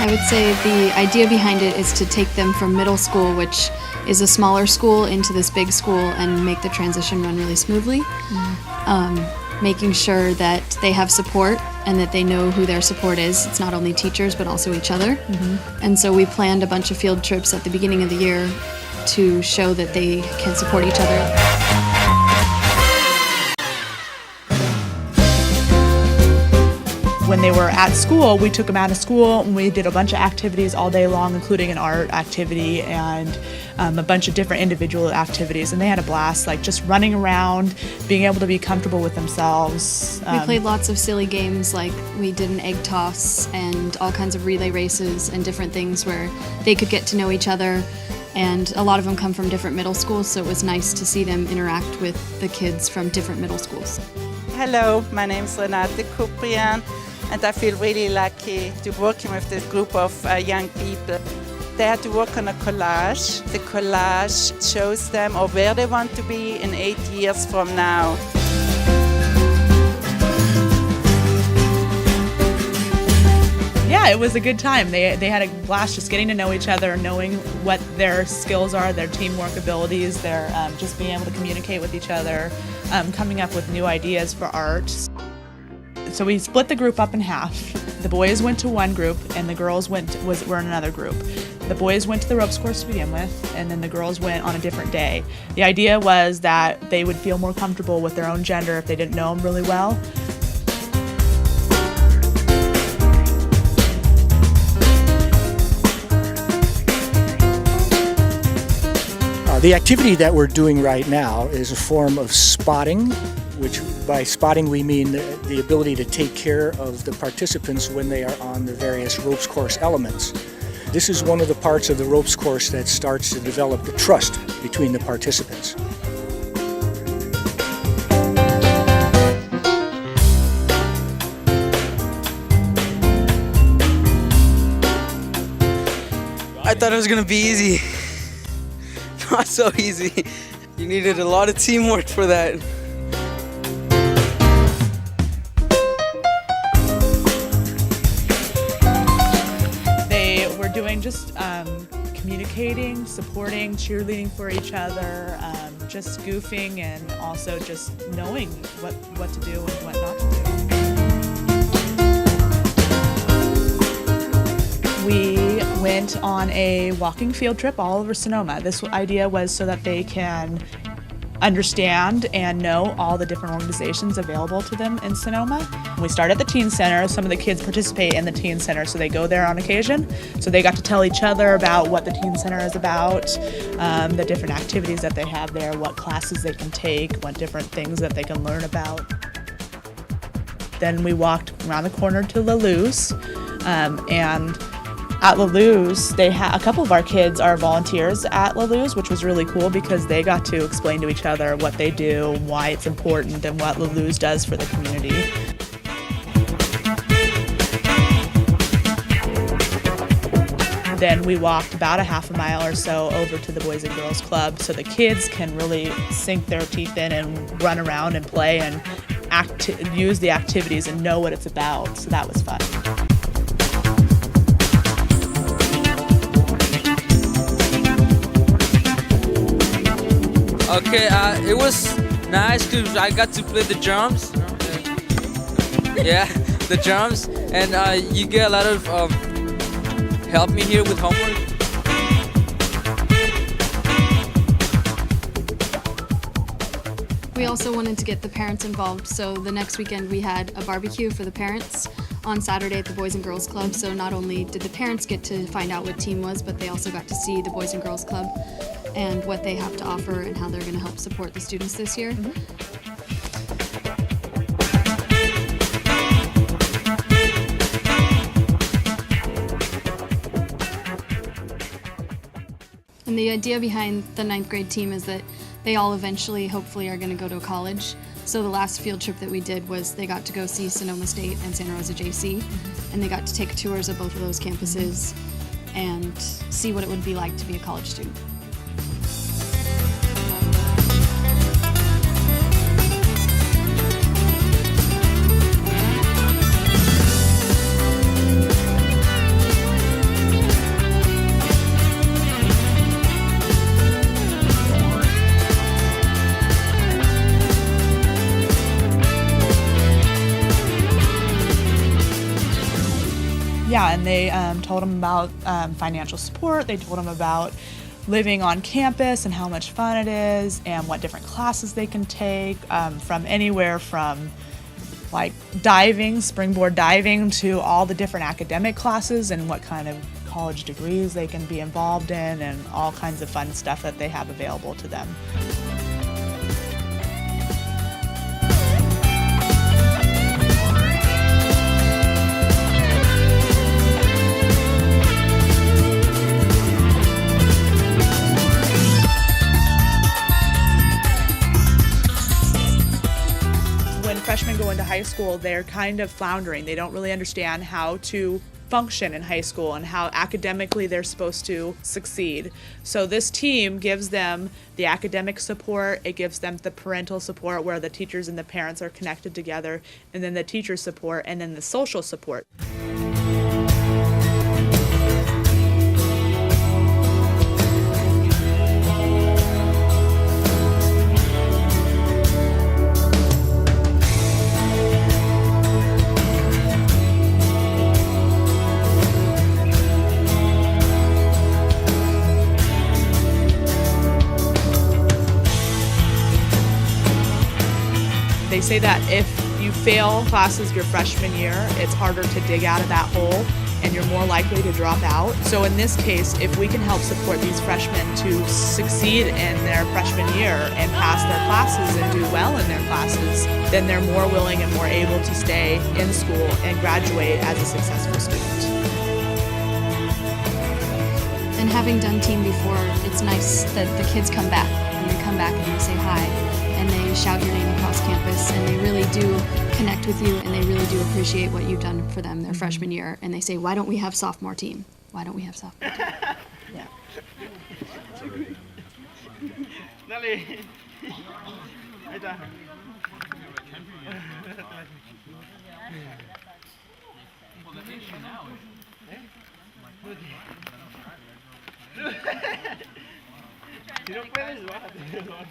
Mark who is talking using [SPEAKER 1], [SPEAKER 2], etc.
[SPEAKER 1] I would say the idea behind it is to take them from middle school, which is a smaller school, into this big school and make the transition run really smoothly. Making sure that they have support and that they know who their support is. It's not only teachers, but also each other. And so we planned a bunch of field trips at the beginning of the year to show that they can support each other.
[SPEAKER 2] When they were at school, we took them out of school and we did a bunch of activities all day long, including an art activity and a bunch of different individual activities. And they had a blast, like just running around, being able to be comfortable with themselves.
[SPEAKER 1] We played lots of silly games, like we did an egg toss and all kinds of relay races and different things where they could get to know each other. And a lot of them come from different middle schools, so it was nice to see them interact with the kids from different middle schools.
[SPEAKER 3] Hello, my name is Renate Kuprian. And I feel really lucky to working with this group of young people. They had to work on a collage. The collage shows them where they want to be in 8 years from now.
[SPEAKER 2] Yeah, it was a good time. They had a blast just getting to know each other, knowing what their skills are, their teamwork abilities, their just being able to communicate with each other, coming up with new ideas for art. So we split the group up in half. The boys went to one group and the girls were in another group. The boys went to the ropes course to begin with, and then the girls went on a different day. The idea was that they would feel more comfortable with their own gender if they didn't know them really well.
[SPEAKER 4] The activity that we're doing right now is a form of spotting, which by spotting we mean the ability to take care of the participants when they are on the various ropes course elements. This is one of the parts of the ropes course that starts to develop the trust between the participants.
[SPEAKER 5] I thought it was going to be easy. Not so easy. You needed a lot of teamwork for that.
[SPEAKER 2] They were doing just communicating, supporting, cheerleading for each other, just goofing, and also just knowing what to do and what not to do. We went on a walking field trip all over Sonoma. This idea was so that they can understand and know all the different organizations available to them in Sonoma. We start at the Teen Center. Some of the kids participate in the Teen Center, so they go there on occasion. So they got to tell each other about what the Teen Center is about, the different activities that they have there, what classes they can take, what different things that they can learn about. Then we walked around the corner to La Luz, and at La Luz, a couple of our kids are volunteers at La Luz, which was really cool because they got to explain to each other what they do, why it's important, and what La Luz does for the community. Then we walked about a half a mile or so over to the Boys and Girls Club so the kids can really sink their teeth in and run around and play and use the activities and know what it's about. So that was fun.
[SPEAKER 5] Okay, it was nice because I got to play the drums. Yeah, the drums, and you get a lot of help me here with homework.
[SPEAKER 1] We also wanted to get the parents involved, so the next weekend we had a barbecue for the parents on Saturday at the Boys and Girls Club. So not only did the parents get to find out what team was, but they also got to see the Boys and Girls Club and what they have to offer and how they're going to help support the students this year. And the idea behind the 9th grade team is that they all eventually, hopefully, are going to go to college. So the last field trip that we did was they got to go see Sonoma State and Santa Rosa JC, and they got to take tours of both of those campuses and see what it would be like to be a college student.
[SPEAKER 2] Yeah, and they told them about financial support. They told them about living on campus and how much fun it is and what different classes they can take, from anywhere from like diving, springboard diving, to all the different academic classes and what kind of college degrees they can be involved in, and all kinds of fun stuff that they have available to them. When freshmen go into high school, they're kind of floundering. They don't really understand how to function in high school and how academically they're supposed to succeed. So this team gives them the academic support, it gives them the parental support where the teachers and the parents are connected together, and then the teacher support, and then the social support. They say that if you fail classes your freshman year, it's harder to dig out of that hole and you're more likely to drop out. So in this case, if we can help support these freshmen to succeed in their freshman year and pass their classes and do well in their classes, then they're more willing and more able to stay in school and graduate as a successful student.
[SPEAKER 1] And having done team before, it's nice that the kids come back, and they come back and they say hi, and they shout your name across campus, and they really do connect with you, and they really do appreciate what you've done for them their freshman year, and they say, why don't we have sophomore team? Why don't we have sophomore team?
[SPEAKER 2] Yeah.
[SPEAKER 6] Si no puedes, bájate.